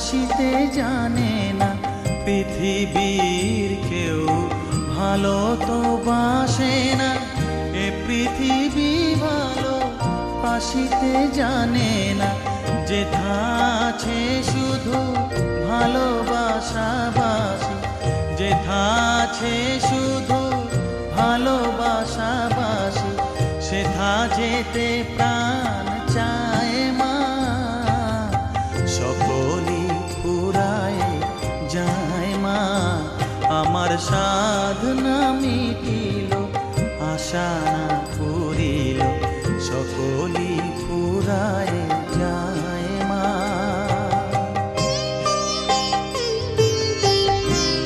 আসিতে জানে না, পৃথিবীর কেউ ভালো তো বাসে না, এ পৃথিবী ভালো আসিতে জানে না। যেথা আছে শুধু ভালোবাসাবাসি, যেথা আছে শুধু ভালোবাসাবাসি, সেথা যেতে প্রাণ চায় মা। সকলই ফুরায় যায় মা, আমার সাধনা মিটিল, আশা না